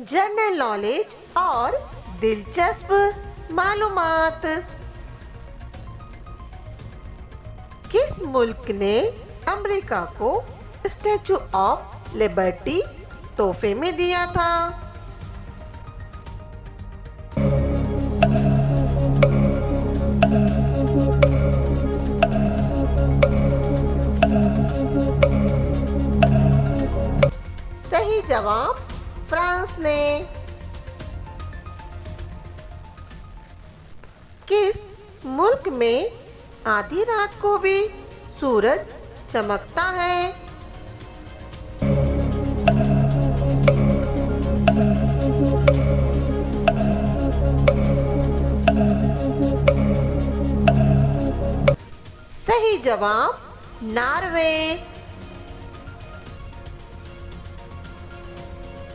General knowledge और दिलचस्प मालूमात। किस मुल्क ने अमेरिका को स्टैचू ऑफ लिबर्टी तोहफे में दिया था? सही जवाब फ्रांस ने। किस मुल्क में आधी रात को भी सूरज चमकता है? सही जवाब नॉर्वे।